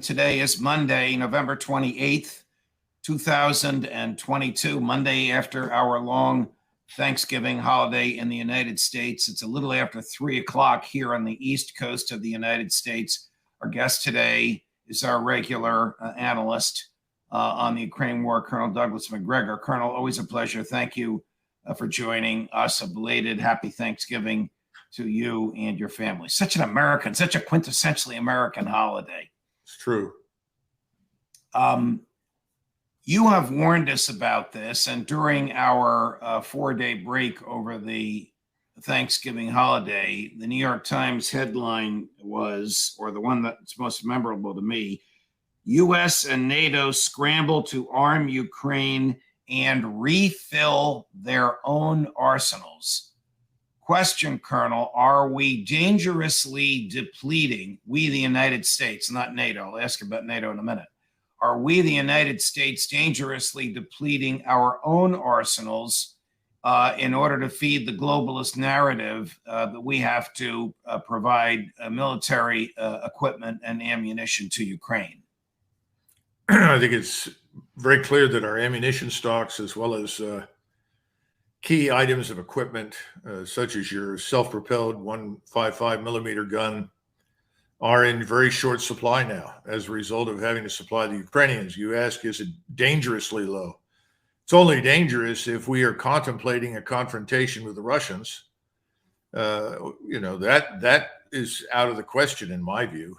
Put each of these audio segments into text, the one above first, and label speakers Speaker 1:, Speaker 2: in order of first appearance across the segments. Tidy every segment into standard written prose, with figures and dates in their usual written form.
Speaker 1: Today is Monday, November 28th, 2022, Monday after our long Thanksgiving holiday in the United States. It's a little after 3 o'clock here on the East Coast of the United States. Our guest today is our regular analyst on the Ukraine war, Colonel Douglas McGregor. Colonel, always a pleasure. Thank you for joining us. A belated happy Thanksgiving to you and your family. Such an American, such a quintessentially American holiday.
Speaker 2: It's true.
Speaker 1: You have warned us about this, and during our 4-day break over the Thanksgiving holiday, the New York Times headline was, or the one that's most memorable to me, U.S. and NATO scramble to arm Ukraine and refill their own arsenals. Question, Colonel, are we dangerously depleting, we the United States, not NATO, I'll ask about NATO in a minute, are we the United States dangerously depleting our own arsenals in order to feed the globalist narrative that we have to provide military equipment and ammunition to Ukraine?
Speaker 2: I think it's very clear that our ammunition stocks, as well as key items of equipment, such as your self-propelled 155 millimeter gun, are in very short supply now as a result of having to supply the Ukrainians. You ask, is it dangerously low? It's only dangerous if we are contemplating a confrontation with the Russians. That is out of the question in my view.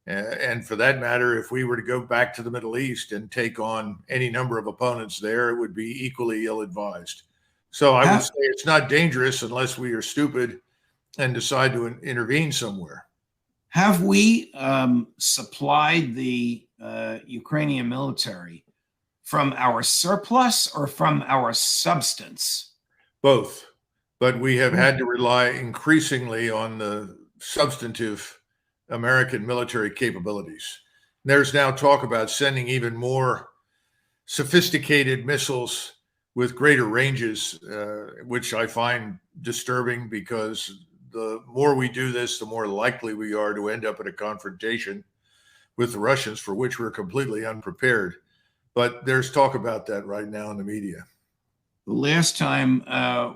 Speaker 2: And for that matter, if we were to go back to the Middle East and take on any number of opponents there, it would be equally ill-advised. So I would say it's not dangerous unless we are stupid and decide to intervene somewhere.
Speaker 1: Have we supplied the Ukrainian military from our surplus or from our substance?
Speaker 2: Both. But we have had to rely increasingly on the substantive American military capabilities. There's now talk about sending even more sophisticated missiles with greater ranges, which I find disturbing, because the more we do this, the more likely we are to end up in a confrontation with the Russians, for which we're completely unprepared. But there's talk about that right now in the media.
Speaker 1: The last time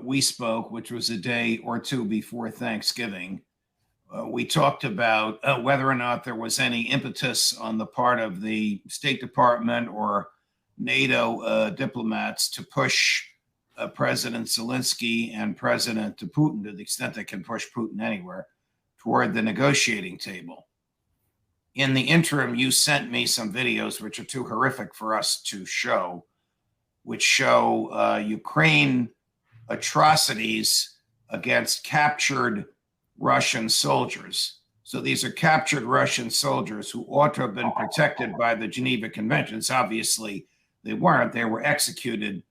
Speaker 1: we spoke, which was a day or two before Thanksgiving, we talked about whether or not there was any impetus on the part of the State Department or NATO diplomats to push President Zelensky and President Putin, to the extent they can push Putin anywhere, toward the negotiating table. In the interim, you sent me some videos, which are too horrific for us to show, which show Ukraine atrocities against captured Russian soldiers. So these are captured Russian soldiers who ought to have been protected by the Geneva Conventions. Obviously, they weren't. They were executed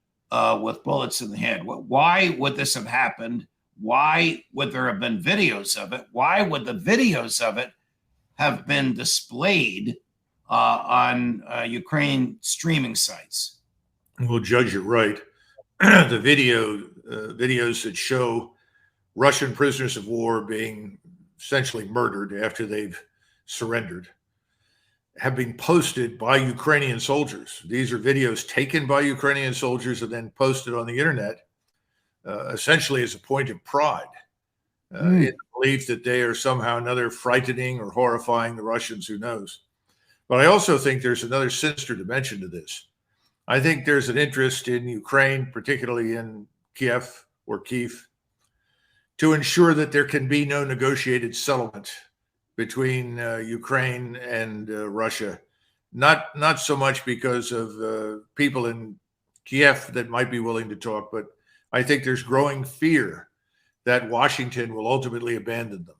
Speaker 1: with bullets in the head. Why would this have happened? Why would there have been videos of it? Why would the videos of it have been displayed on Ukraine streaming sites?
Speaker 2: Well, Judge, you're right. The videos that show Russian prisoners of war being essentially murdered after they've surrendered have been posted by Ukrainian soldiers. These are videos taken by Ukrainian soldiers and then posted on the internet, essentially as a point of pride, in the belief that they are somehow or another frightening or horrifying the Russians, who knows. But I also think there's another sinister dimension to this. I think there's an interest in Ukraine, particularly in Kiev, to ensure that there can be no negotiated settlement between Ukraine and Russia. Not so much because of people in Kiev that might be willing to talk, but I think there's growing fear that Washington will ultimately abandon them.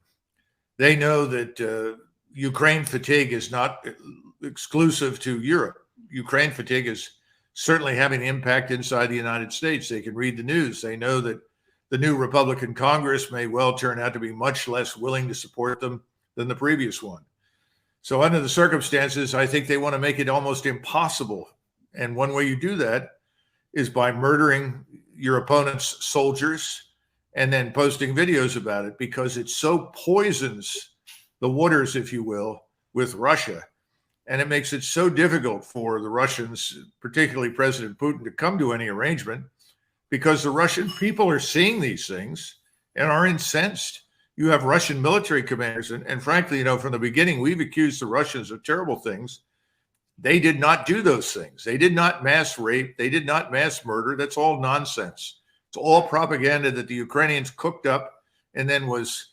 Speaker 2: They know that Ukraine fatigue is not exclusive to Europe. Ukraine fatigue is certainly having an impact inside the United States. They can read the news. They know that the new Republican Congress may well turn out to be much less willing to support them than the previous one. So under the circumstances, I think they want to make it almost impossible. And one way you do that is by murdering your opponent's soldiers and then posting videos about it, because it so poisons the waters, if you will, with Russia, And it makes it so difficult for the Russians, particularly President Putin, to come to any arrangement, because the Russian people are seeing these things and are incensed. You have Russian military commanders, and frankly, from the beginning, we've accused the Russians of terrible things. They did not do those things. They did not mass rape. They did not mass murder. That's all nonsense. It's all propaganda that the Ukrainians cooked up and then was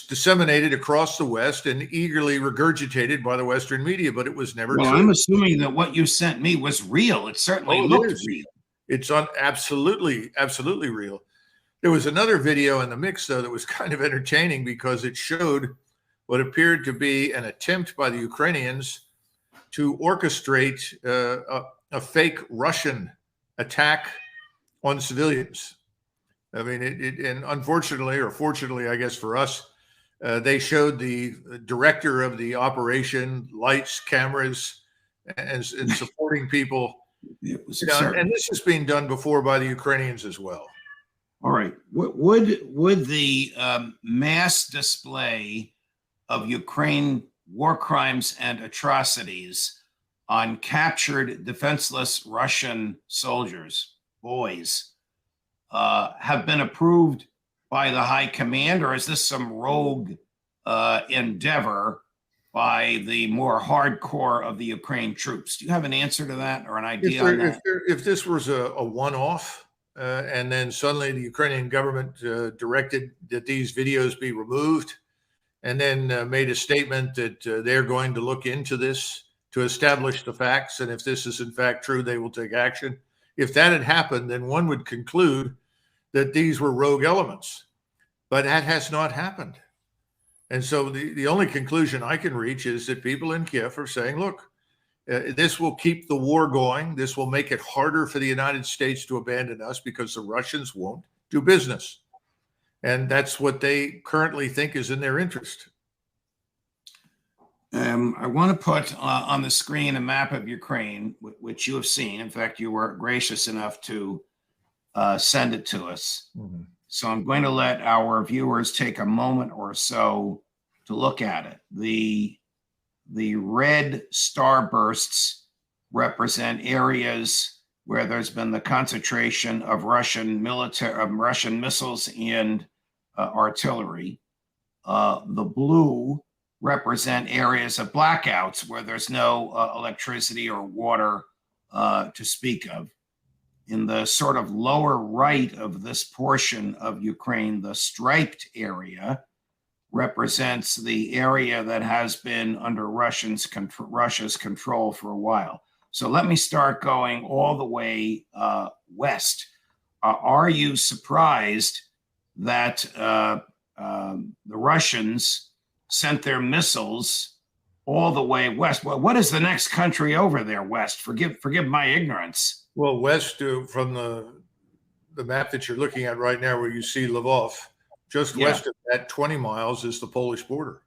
Speaker 2: disseminated across the West and eagerly regurgitated by the Western media, but it was never true.
Speaker 1: I'm assuming that what you sent me was real. It certainly looked real.
Speaker 2: It's absolutely real. There was another video in the mix, though, that was kind of entertaining because it showed what appeared to be an attempt by the Ukrainians to orchestrate a fake Russian attack on civilians. I mean, and unfortunately, or fortunately, I guess for us, they showed the director of the operation, lights, cameras, and supporting people.
Speaker 1: It was
Speaker 2: and this has been done before by the Ukrainians as well.
Speaker 1: All right. Would the mass display of Ukraine war crimes and atrocities on captured defenseless Russian soldiers, boys, have been approved by the high command, or is this some rogue endeavor by the more hardcore of the Ukraine troops? Do you have an answer to that or an idea on that?
Speaker 2: If this was a one-off, and then suddenly the Ukrainian government directed that these videos be removed, and then made a statement that they're going to look into this to establish the facts, and if this is in fact true, they will take action. If that had happened, then one would conclude that these were rogue elements, but that has not happened. And so the only conclusion I can reach is that people in Kiev are saying, look, this will keep the war going. This will make it harder for the United States to abandon us because the Russians won't do business. And that's what they currently think is in their interest.
Speaker 1: I want to put on the screen a map of Ukraine, which you have seen. In fact, you were gracious enough to send it to us. Mm-hmm. So I'm going to let our viewers take a moment or so to look at it. The red starbursts represent areas where there's been the concentration of Russian missiles and artillery. The blue represent areas of blackouts where there's no electricity or water to speak of. In the sort of lower right of this portion of Ukraine, the striped area represents the area that has been under Russia's control for a while. So let me start going all the way west. Are you surprised that the Russians sent their missiles all the way west? Well, what is the next country over there west? Forgive my ignorance.
Speaker 2: Well, west from the map that you're looking at right now, where you see Lvov, just west of that 20 miles is the Polish border.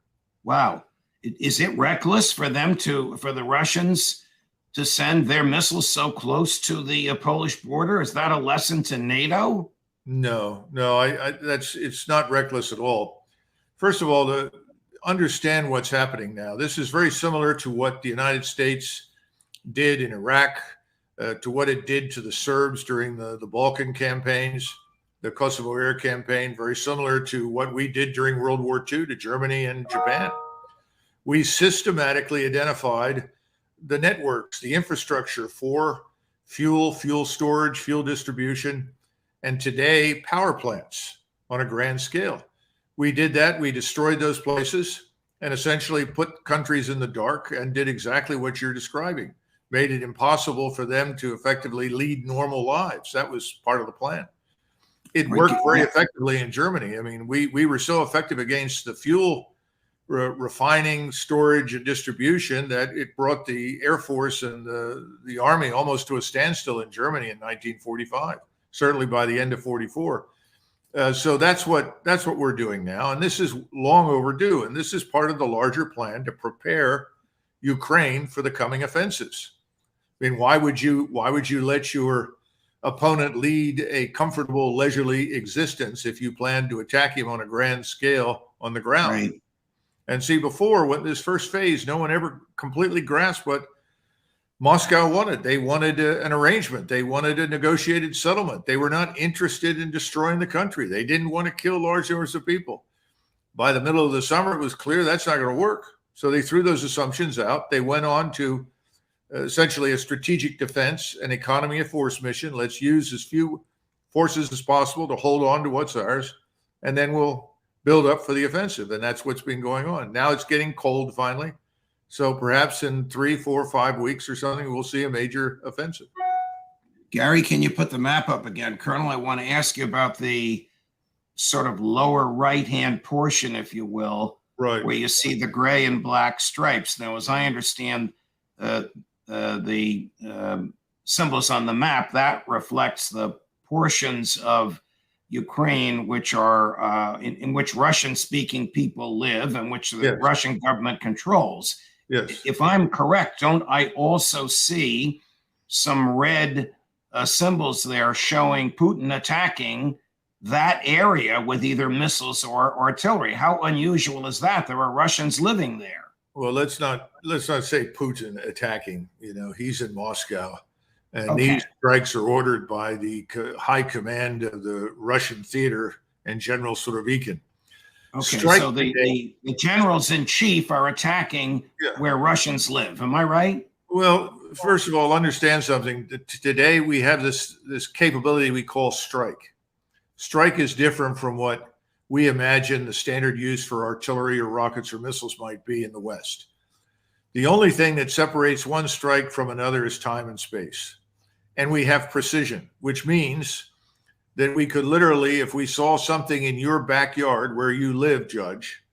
Speaker 1: Wow. Is it reckless for the Russians to send their missiles so close to the Polish border? Is that a lesson to NATO?
Speaker 2: No, it's not reckless at all. First of all, to understand what's happening now, this is very similar to what the United States did in Iraq, to what it did to the Serbs during the Balkan campaigns, the Kosovo Air campaign, very similar to what we did during World War II to Germany and Japan. We systematically identified the networks, the infrastructure for fuel storage, fuel distribution, and today power plants on a grand scale. We did that. We destroyed those places and essentially put countries in the dark and did exactly what you're describing. Made it impossible for them to effectively lead normal lives. That was part of the plan. It worked very effectively in Germany. I mean, we were so effective against the fuel refining, storage, and distribution that it brought the Air Force and the Army almost to a standstill in Germany in 1945, certainly by the end of 44. So that's what we're doing now. And this is long overdue. And this is part of the larger plan to prepare Ukraine for the coming offensives. I mean, why would you let your opponent lead a comfortable, leisurely existence if you plan to attack him on a grand scale on the ground?
Speaker 1: Right.
Speaker 2: And see, before, when this first phase, no one ever completely grasped what Moscow wanted. They wanted an arrangement. They wanted a negotiated settlement. They were not interested in destroying the country. They didn't want to kill large numbers of people. By the middle of the summer, it was clear that's not going to work. So they threw those assumptions out. They went on to essentially a strategic defense, an economy of force mission. Let's use as few forces as possible to hold on to what's ours, and then we'll build up for the offensive. And that's what's been going on. Now it's getting cold finally. So perhaps in 3, 4, 5 weeks or something, we'll see a major offensive.
Speaker 1: Gary, can you put the map up again? Colonel, I want to ask you about the sort of lower right-hand portion, if you will,
Speaker 2: right,
Speaker 1: where you see the gray and black stripes. Now, as I understand the symbols on the map, that reflects the portions of Ukraine which are in which Russian-speaking people live and which the
Speaker 2: yes,
Speaker 1: Russian government controls.
Speaker 2: yes.
Speaker 1: If I'm correct, don't I also see some red symbols there showing Putin attacking that area with either missiles or artillery? How unusual is that? There are Russians living there.
Speaker 2: Well, let's not say Putin attacking. You know, he's in Moscow, and
Speaker 1: Okay.
Speaker 2: these strikes are ordered by the high command of the Russian theater and General Surovikin.
Speaker 1: Okay,
Speaker 2: Strike
Speaker 1: so the generals in chief are attacking
Speaker 2: Yeah.
Speaker 1: where Russians live. Am I right?
Speaker 2: Well, first of all, understand something. Today we have this capability we call strike. Strike is different from what we imagine the standard use for artillery or rockets or missiles might be in the West. The only thing that separates one strike from another is time and space. And we have precision, which means that we could literally, if we saw something in your backyard where you live, Judge,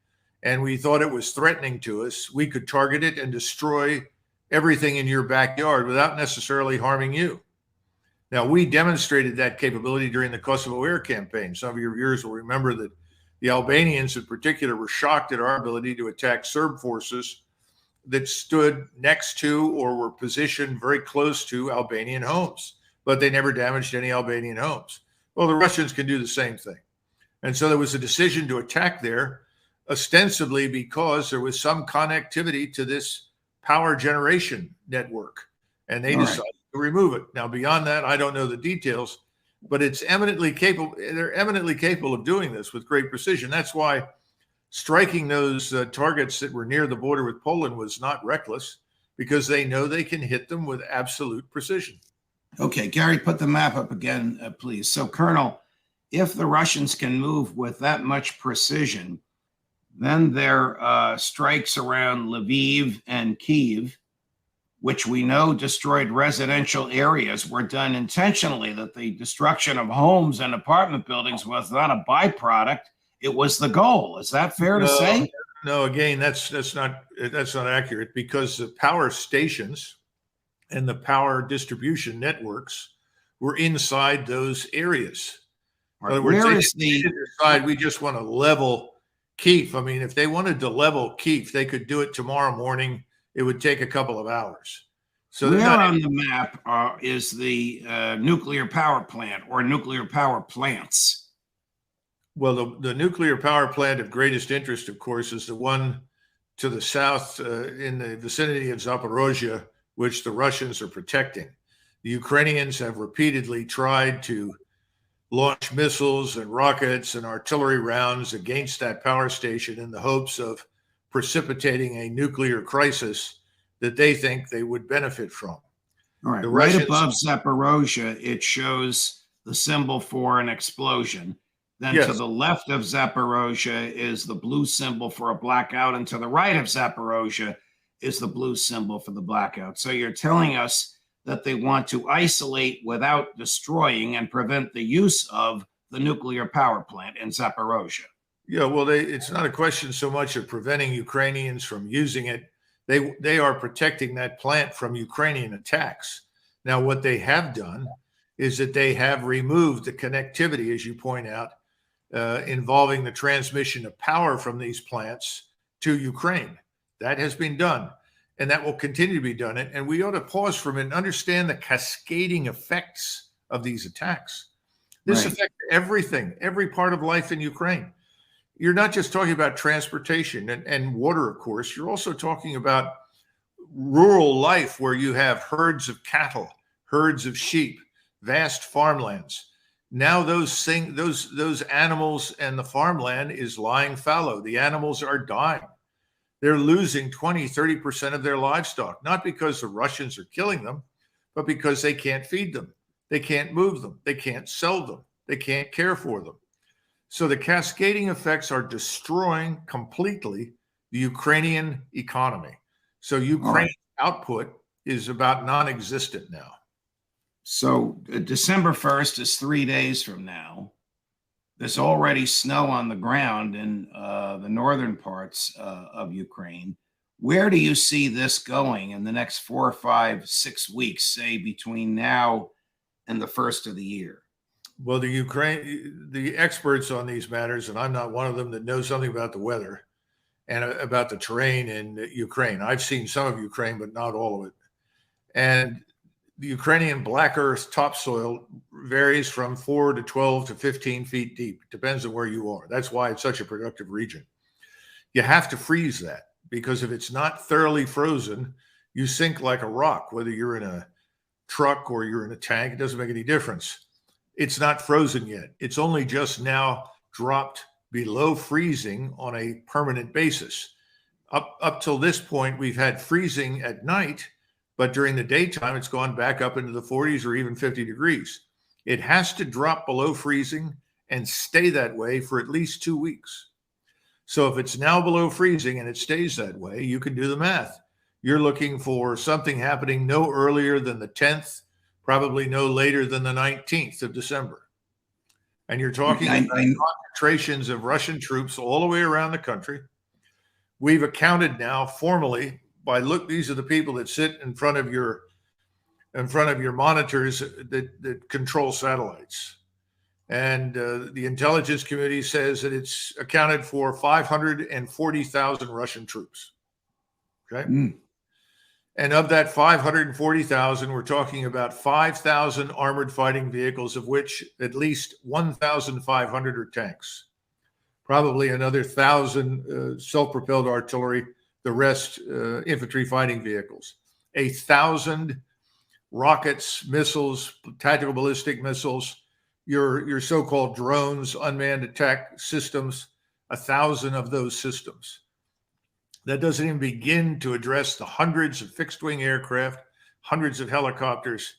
Speaker 2: and we thought it was threatening to us, we could target it and destroy everything in your backyard without necessarily harming you. Now, we demonstrated that capability during the Kosovo air campaign. Some of your viewers will remember that the Albanians in particular were shocked at our ability to attack Serb forces that stood next to or were positioned very close to Albanian homes, but they never damaged any Albanian homes. Well, the Russians can do the same thing. And so there was a decision to attack there, ostensibly because there was some connectivity to this power generation network, and they decided to remove it. Now, beyond that, I don't know the details, but it's eminently capable. They're eminently capable of doing this with great precision. That's why striking those targets that were near the border with Poland was not reckless, because they know they can hit them with absolute precision.
Speaker 1: Okay, Gary, put the map up again, please. So, Colonel, if the Russians can move with that much precision, then their strikes around Lviv and Kyiv, which we know destroyed residential areas, were done intentionally, that the destruction of homes and apartment buildings was not a byproduct, it was the goal. Is that fair to say?
Speaker 2: No, again, that's not accurate, because the power stations and the power distribution networks were inside those areas. In other words,
Speaker 1: Where
Speaker 2: they
Speaker 1: is the
Speaker 2: didn't decide we just want to level Kyiv. I mean, if they wanted to level Kyiv, they could do it tomorrow morning. It would take a couple of hours. So
Speaker 1: where on the map is the nuclear power plant or nuclear power plants?
Speaker 2: Well, the nuclear power plant of greatest interest, of course, is the one to the south in the vicinity of Zaporozhye, which the Russians are protecting. The Ukrainians have repeatedly tried to launch missiles and rockets and artillery rounds against that power station in the hopes of precipitating a nuclear crisis that they think they would benefit from.
Speaker 1: All right,
Speaker 2: The
Speaker 1: right
Speaker 2: Russians-
Speaker 1: above Zaporozhye, it shows the symbol for an explosion. Then to
Speaker 2: Yes.
Speaker 1: the left of Zaporozhye is the blue symbol for a blackout, and to the right of Zaporozhye is the blue symbol for the blackout. So you're telling us that they want to isolate without destroying and prevent the use of the nuclear power plant in Zaporozhye.
Speaker 2: Yeah, well, it's not a question so much of preventing Ukrainians from using it. They are protecting that plant from Ukrainian attacks. Now, what they have done is that they have removed the connectivity, as you point out, involving the transmission of power from these plants to Ukraine. That has been done, and that will continue to be done. And we ought to pause for a minute and understand the cascading effects of these attacks. This
Speaker 1: Right.
Speaker 2: affects everything, every part of life in Ukraine. you're not just talking about transportation and water, of course. You're also talking about rural life where you have herds of cattle, herds of sheep, vast farmlands. Now those animals and the farmland is lying fallow. The animals are dying. They're losing 20, 30% of their livestock, not because the Russians are killing them, but because they can't feed them. They can't move them. They can't sell them. They can't care for them. So the cascading effects are destroying completely the Ukrainian economy. So Ukraine's output is about non-existent now.
Speaker 1: So December 1st is 3 days from now. There's already snow on the ground in the northern parts of Ukraine. Where do you see this going in the next 4, 5, 6 weeks, say between now and the first of the year?
Speaker 2: Well, the experts on these matters, and I'm not one of them that knows something about the weather and about the terrain in Ukraine. I've seen some of Ukraine, but not all of it. And the Ukrainian black earth topsoil varies from 4 to 12 to 15 feet deep. It depends on where you are. That's why it's such a productive region. You have to freeze that, because if it's not thoroughly frozen, you sink like a rock, whether you're in a truck or you're in a tank. It doesn't make any difference. It's not frozen yet. It's only just now dropped below freezing on a permanent basis. Up till this point, we've had freezing at night, but during the daytime, it's gone back up into the 40s or even 50 degrees. It has to drop below freezing and stay that way for at least 2 weeks. So if it's now below freezing and it stays that way, you can do the math. You're looking for something happening no earlier than the 10th, probably no later than the 19th of December. And you're talking about concentrations of Russian troops all the way around the country. We've accounted now formally by these are the people that sit in front of your monitors that control satellites. And the intelligence community says that it's accounted for 540,000 Russian troops. Okay. And of that 540,000, we're talking about 5,000 armored fighting vehicles, of which at least 1,500 are tanks, probably another 1,000 self-propelled artillery, the rest infantry fighting vehicles, 1,000 rockets, missiles, tactical ballistic missiles, your so-called drones, unmanned attack systems, 1,000 of those systems. That doesn't even begin to address the hundreds of fixed-wing aircraft, hundreds of helicopters.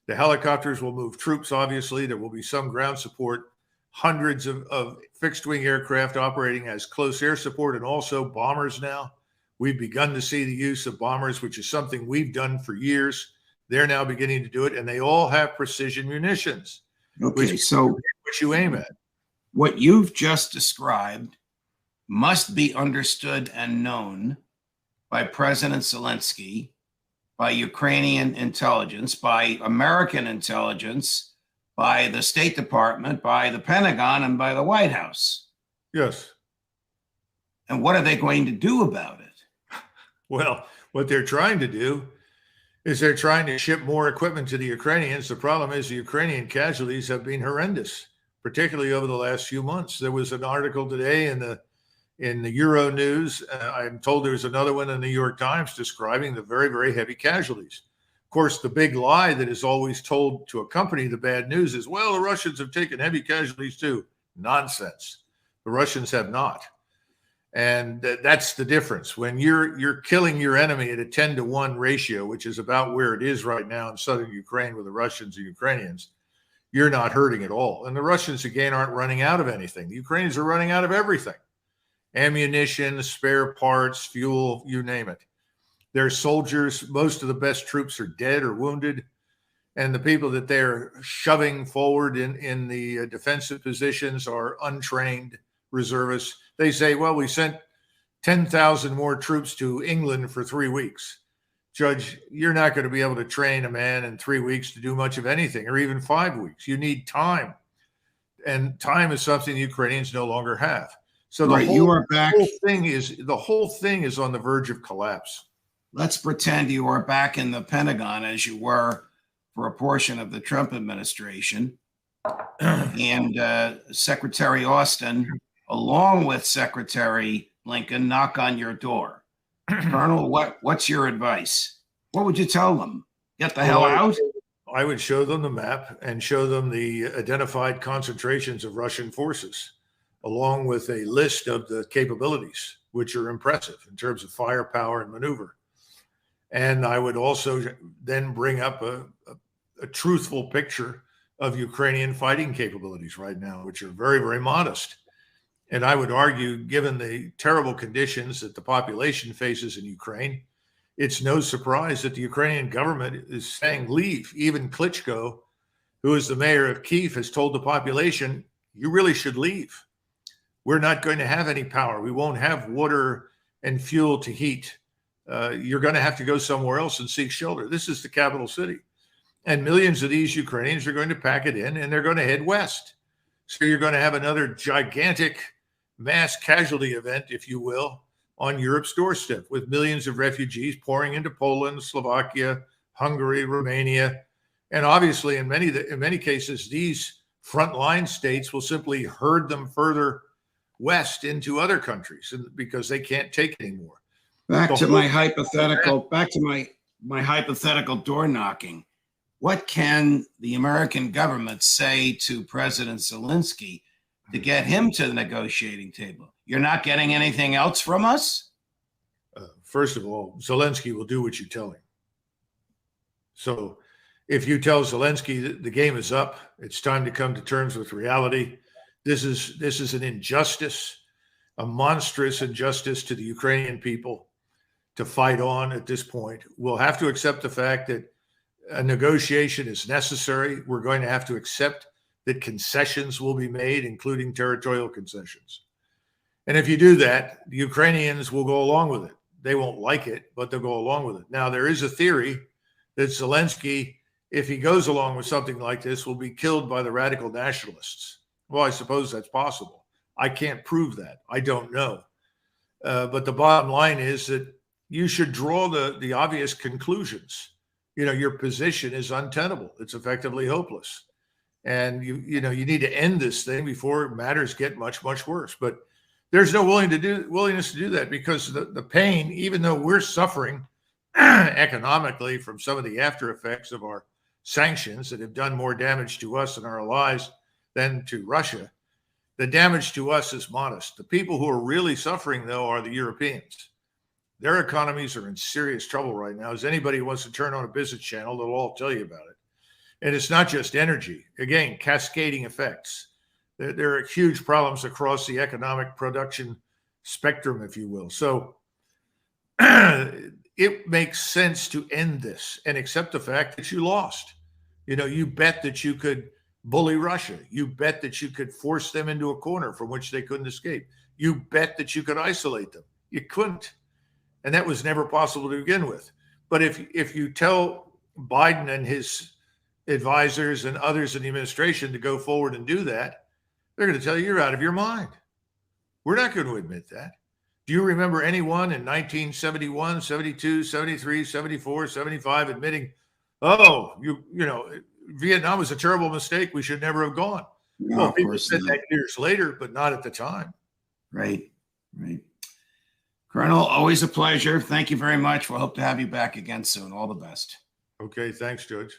Speaker 2: The helicopters will move troops, obviously. There will be some ground support, hundreds of fixed-wing aircraft operating as close air support, and also bombers now. We've begun to see the use of bombers, which is something we've done for years. They're now beginning to do it, and they all have precision munitions.
Speaker 1: Okay, so
Speaker 2: which you aim at.
Speaker 1: What you've just described must be understood and known by President Zelensky, by Ukrainian intelligence, by American intelligence, by the State Department, by the Pentagon, and by the White House.
Speaker 2: Yes.
Speaker 1: And what are they going to do about it?
Speaker 2: Well, what they're trying to do is they're trying to ship more equipment to the Ukrainians. The problem is the Ukrainian casualties have been horrendous, particularly over the last few months. There was an article today in the Euro News. I'm told there's another one in the New York Times describing the very, very heavy casualties. Of course, the big lie that is always told to accompany the bad news is, well, the Russians have taken heavy casualties too. Nonsense. The Russians have not. And that's the difference. When you're killing your enemy at a 10-to-1 ratio, which is about where it is right now in southern Ukraine with the Russians and Ukrainians, you're not hurting at all. And the Russians, again, aren't running out of anything. The Ukrainians are running out of everything. Ammunition, spare parts, fuel, you name it. Their soldiers, most of the best troops are dead or wounded. And the people that they're shoving forward in the defensive positions are untrained reservists. They say, well, we sent 10,000 more troops to England for 3 weeks. Judge, you're not going to be able to train a man in 3 weeks to do much of anything, or even 5 weeks. You need time. And time is something the Ukrainians no longer have. So the whole thing is on the verge of collapse.
Speaker 1: Let's pretend you are back in the Pentagon as you were for a portion of the Trump administration. And Secretary Austin along with Secretary Blinken, knock on your door. Colonel, what's your advice? What would you tell them? Get the hell out?
Speaker 2: I would show them the map and show them the identified concentrations of Russian forces, along with a list of the capabilities, which are impressive in terms of firepower and maneuver. And I would also then bring up a truthful picture of Ukrainian fighting capabilities right now, which are very, very modest. And I would argue, given the terrible conditions that the population faces in Ukraine, it's no surprise that the Ukrainian government is saying leave. Even Klitschko, who is the mayor of Kyiv, has told the population, you really should leave. We're not going to have any power. We won't have water and fuel to heat. You're going to have to go somewhere else and seek shelter. This is the capital city. And millions of these Ukrainians are going to pack it in and they're going to head west. So you're going to have another gigantic mass casualty event, if you will, on Europe's doorstep, with millions of refugees pouring into Poland, Slovakia, Hungary, Romania. And obviously, in many cases, these frontline states will simply herd them further west into other countries because they can't take anymore.
Speaker 1: Back to my hypothetical door knocking. What can the American government say to President Zelensky to get him to the negotiating table? You're not getting anything else from us?
Speaker 2: First of all, Zelensky will do what you tell him. So if you tell Zelensky that the game is up, it's time to come to terms with reality. This is an injustice, a monstrous injustice to the Ukrainian people to fight on at this point. We'll have to accept the fact that a negotiation is necessary. We're going to have to accept that concessions will be made, including territorial concessions. And if you do that, the Ukrainians will go along with it. They won't like it, but they'll go along with it. Now, there is a theory that Zelensky, if he goes along with something like this, will be killed by the radical nationalists. Well, I suppose that's possible. I can't prove that. I don't know. But the bottom line is that you should draw the obvious conclusions. You know, your position is untenable. It's effectively hopeless. And you need to end this thing before matters get much, much worse. But there's no willingness to do that, because the pain, even though we're suffering economically from some of the after effects of our sanctions that have done more damage to us and our allies than to Russia, the damage to us is modest. The people who are really suffering, though, are the Europeans. Their economies are in serious trouble right now. As anybody who wants to turn on a business channel, they'll all tell you about it. And it's not just energy. Again, cascading effects. There are huge problems across the economic production spectrum, if you will. So it makes sense to end this and accept the fact that you lost. You bet that you could bully Russia. You bet that you could force them into a corner from which they couldn't escape. You bet that you could isolate them. You couldn't. And that was never possible to begin with. But if you tell Biden and his advisors and others in the administration to go forward and do that, they're going to tell you you're out of your mind. We're not going to admit that. Do you remember anyone in 1971, 72, 73, 74, 75 admitting, Vietnam was a terrible mistake, we should never have gone?
Speaker 1: No,
Speaker 2: well,
Speaker 1: of
Speaker 2: people
Speaker 1: course
Speaker 2: said
Speaker 1: not.
Speaker 2: that years later, but not at the time.
Speaker 1: Right. Colonel, always a pleasure. Thank you very much. We'll hope to have you back again soon. All the best.
Speaker 2: Okay, thanks, Judge.